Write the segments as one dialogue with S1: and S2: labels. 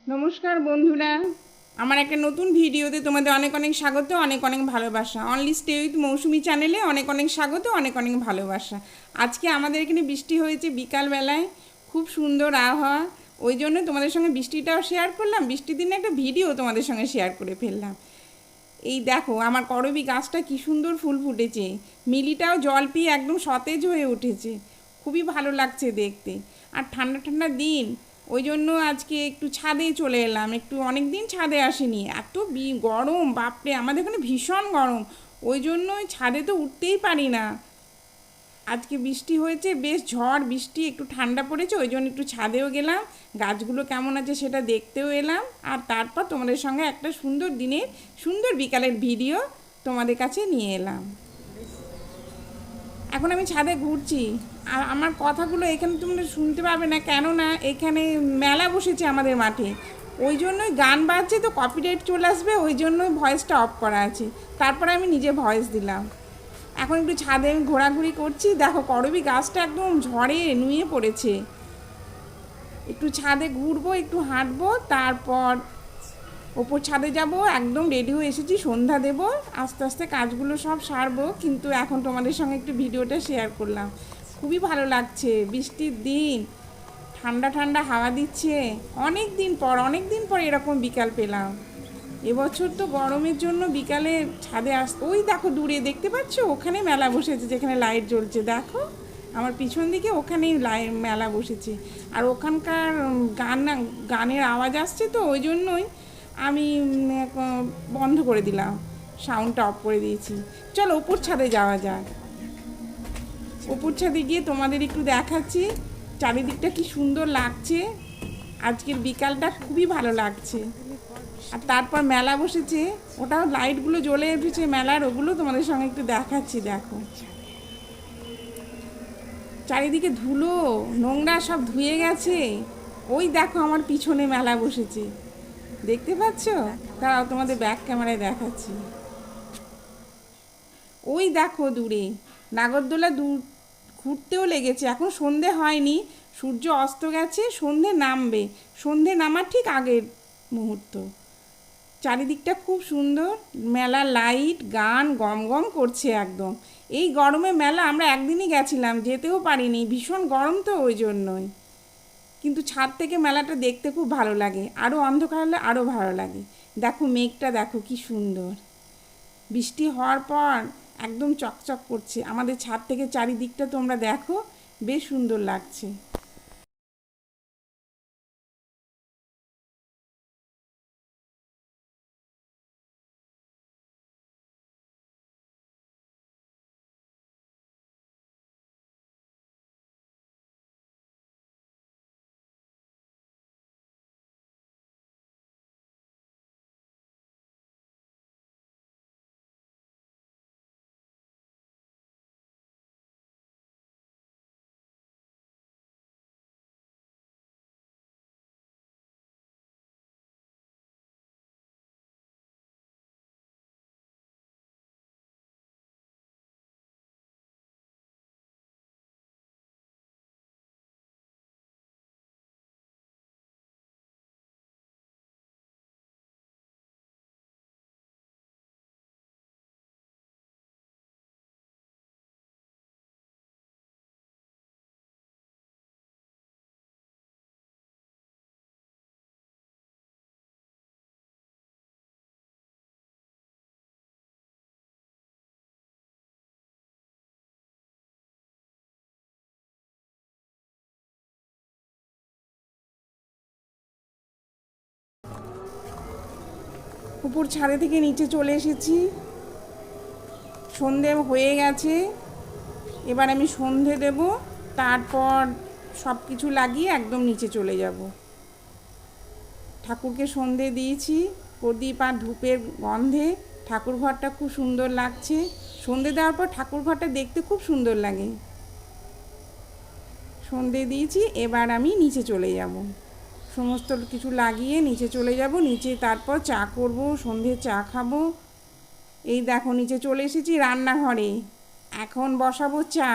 S1: নমস্কার বন্ধুরা, আমার একটা নতুন ভিডিওতে তোমাদের অনেক অনেক স্বাগত, অনেক অনেক ভালোবাসা। অনলি স্টে উইথ মৌসুমি চ্যানেলে অনেক অনেক স্বাগত, অনেক অনেক ভালোবাসা। আজকে আমাদের এখানে বৃষ্টি হয়েছে বিকালবেলায়, খুব সুন্দর আবহাওয়া, ওই জন্য তোমাদের সঙ্গে বৃষ্টিটাও শেয়ার করলাম। বৃষ্টির দিনে একটা ভিডিও তোমাদের সঙ্গে শেয়ার করে ফেললাম। এই দেখো আমার করবী গাছটা কি সুন্দর ফুল ফুটেছে, মিলিটাও জল পেয়ে একদম সতেজ হয়ে উঠেছে, খুবই ভালো লাগছে দেখতে। আর ঠান্ডা ঠান্ডা দিন, ওই জন্য আজকে একটু ছাদে চলে এলাম। একটু অনেক দিন ছাদে আসিনি, এত গরম, বাপরে আমাদের এখানে ভীষণ গরম, ওই জন্যই ছাদে তো উঠতেই পারি না। আজকে বৃষ্টি হয়েছে, বেশ ঝড় বৃষ্টি, একটু ঠান্ডা পড়েছে, ওই জন্য একটু ছাদেও গেলাম, গাছগুলো কেমন আছে সেটা দেখতেও এলাম। আর তারপর তোমাদের সঙ্গে একটা সুন্দর দিনের সুন্দর বিকালের ভিডিও তোমাদের কাছে নিয়ে এলাম। এখন আমি ছাদে ঘুরছি, আর আমার কথাগুলো এখানে তোমরা শুনতে পাবে না, কেননা এখানে মেলা বসেছে আমাদের মাঠে, ওই জন্যই গান বাজছে তো কপিরাইট চলে আসবে, ওই জন্যই ভয়েসটা অফ করা আছে। তারপরে আমি নিজে ভয়েস দিলাম। এখন একটু ছাদে আমি ঘোরাঘুরি করছি, দেখো করবী গাছটা একদম ঝড়ে নুয়ে পড়েছে। একটু ছাদে ঘুরবো, একটু হাঁটবো, তারপর ওপর ছাদে যাব। একদম রেডি হয়ে এসেছি, সন্ধ্যা দেব, আস্তে আস্তে কাজগুলো সব সারবো। কিন্তু এখন তোমাদের সঙ্গে একটু ভিডিওটা শেয়ার করলাম। খুবই ভালো লাগছে, বৃষ্টির দিন, ঠান্ডা ঠান্ডা হাওয়া দিচ্ছে। অনেক দিন পর এরকম বিকাল পেলাম। এবছর তো গরমের জন্য বিকালে ছাদে ওই দেখো দূরে দেখতে পাচ্ছ, ওখানে মেলা বসেছে, যেখানে লাইট জ্বলছে, দেখো আমার পিছন দিকে ওখানেই মেলা বসেছে। আর ওখানকার গানের আওয়াজ আসছে তো, ওই জন্যই আমি বন্ধ করে দিলাম, সাউন্ডটা অফ করে দিয়েছি। চলো ওপর ছাদে যাওয়া যাক। ওপর ছাদে গিয়ে তোমাদের একটু দেখাচ্ছি চারিদিকটা কি সুন্দর লাগছে। আজকের বিকালটা খুবই ভালো লাগছে। আর তারপর মেলা বসেছে, ওটাও লাইটগুলো জ্বলে উঠেছে মেলার, ওগুলো তোমাদের সঙ্গে একটু দেখাচ্ছি। দেখো চারিদিকে ধুলো নোংরা সব ধুয়ে গেছে। ওই দেখো আমার পিছনে মেলা বসেছে, দেখতে পাচ্ছ? তারাও তোমাদের ব্যাক ক্যামেরায় দেখাচ্ছি। ওই দেখো দূরে নাগরদোলা ঘুরতেও লেগেছে। এখন সন্ধে হয়নি, সূর্য অস্ত গেছে, সন্ধে নামবে, সন্ধে নামার ঠিক আগের মুহূর্ত। চারিদিকটা খুব সুন্দর, মেলা লাইট গান গম গম করছে একদম। এই গরমে মেলা আমরা একদিনই গেছিলাম, যেতেও পারিনি, ভীষণ গরম তো, ওই জন্যই। কিন্তু ছাদ থেকে মেলাটা দেখতে খুব ভালো লাগে, আরও অন্ধকার হলে আরও ভালো লাগে। দেখো মেঘটা দেখো কি সুন্দর, বৃষ্টি হওয়ার পর একদম চকচক করছে। আমাদের ছাদ থেকে চারিদিকটা তোমরা দেখো, বেশ সুন্দর লাগছে। উপর ছাদে থেকে নিচে চলে এসেছি, সন্ধে হয়ে গেছে। এবার আমি সন্ধে দেব, তারপর সব কিছু লাগিয়ে একদম নিচে চলে যাব। ঠাকুরকে সন্ধে দিয়েছি, প্রদীপ আর ধূপের গন্ধে ঠাকুর ঘরটা খুব সুন্দর লাগছে। সন্ধে দেওয়ার পর ঠাকুর ঘরটা দেখতে খুব সুন্দর লাগে। সন্ধে দিয়েছি, এবার আমি নিচে চলে যাব, সমস্ত কিছু লাগিয়ে নিচে চলে যাব। নিচে তারপর চা করব, সন্ধে চা খাবো। এই দেখো নিচে চলে এসেছি রান্নাঘরে, এখন বসাবো চা,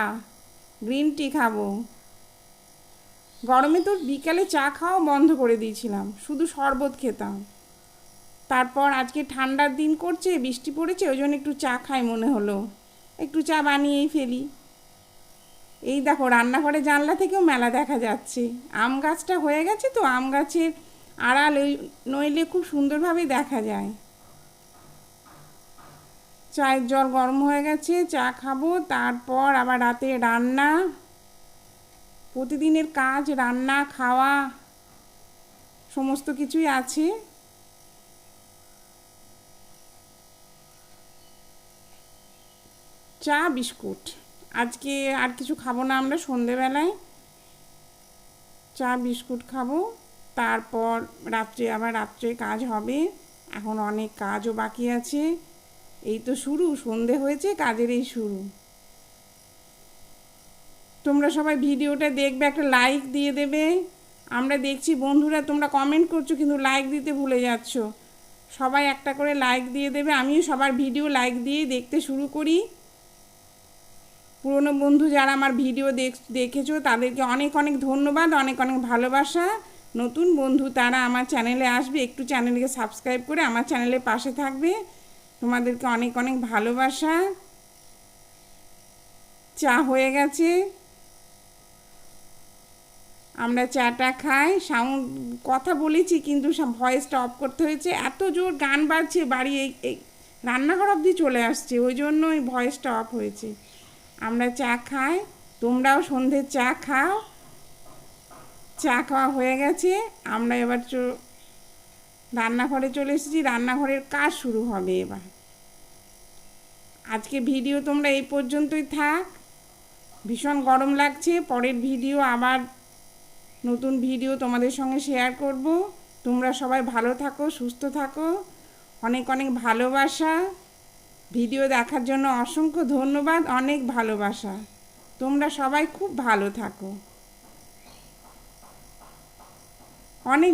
S1: গ্রিন টি খাবো। গরমে তো বিকালে চা খাওয়া বন্ধ করে দিয়েছিলাম, শুধু শরবত খেতাম। তারপর আজকে ঠান্ডার দিন করছে, বৃষ্টি পড়েছে, ওই জন্য একটু চা খাই মনে হলো, একটু চা বানিয়েই ফেলি। এই দেখো রান্নাঘরে জানলা থেকেও মেলা দেখা যাচ্ছে। আম গাছটা হয়ে গেছে তো, আম গাছের আড়াল ওই নইলে খুব সুন্দরভাবেই দেখা যায়। চায়ের জল গরম হয়ে গেছে, চা খাবো। তারপর আবার রাতে রান্না, প্রতিদিনের কাজ, রান্না খাওয়া সমস্ত কিছুই আছে। চা বিস্কুট, আজকে আর কিছু খাবো না আমরা সন্ধেবেলায়, চা বিস্কুট খাবো। তারপর রাত্রে আবার রাত্রে কাজ হবে, এখন অনেক কাজও বাকি আছে। এই তো শুরু, সন্ধে হয়েছে, কাজের এই শুরু। তোমরা সবাই ভিডিওটা দেখবে, একটা লাইক দিয়ে দেবে। আমরা দেখছি বন্ধুরা তোমরা কমেন্ট করছো কিন্তু লাইক দিতে ভুলে যাচ্ছ। সবাই একটা করে লাইক দিয়ে দেবে, আমিও সবার ভিডিও লাইক দিয়ে দেখতে শুরু করি। পুরনো বন্ধু যারা আমার ভিডিও দেখেছো তাদেরকে অনেক অনেক ধন্যবাদ, অনেক অনেক ভালোবাসা। নতুন বন্ধু তারা আমার চ্যানেলে আসবে, একটু চ্যানেলকে সাবস্ক্রাইব করে আমার চ্যানেলের পাশে থাকবে। তোমাদেরকে অনেক অনেক ভালোবাসা। চা হয়ে গেছে, আমরা চাটা খাই। সাউন্ড কথা বলেছি কিন্তু ভয়েসটা অফ করতে হয়েছে, এত জোর গান বাজছে বাড়ি, এই রান্নাঘর অবধি চলে আসছে, ওই জন্য ওই ভয়েসটা অফ হয়েছে। আমরা চা খাই, তোমরাও সন্ধ্যের চা খাও। চা খাওয়া হয়ে গেছে, আমরা এবার রান্নাঘরে চলে এসেছি, রান্নাঘরের কাজ শুরু হবে এবার। আজকে ভিডিও তোমরা এই পর্যন্তই থাক, ভীষণ গরম লাগছে। পরের ভিডিও আবার নতুন ভিডিও তোমাদের সঙ্গে শেয়ার করব। তোমরা সবাই ভালো থাকো, সুস্থ থাকো, অনেক অনেক ভালোবাসা। ভিডিও দেখার জন্য অসংখ্য ধন্যবাদ, অনেক ভালোবাসা। তোমরা সবাই খুব ভালো থাকো, অনেক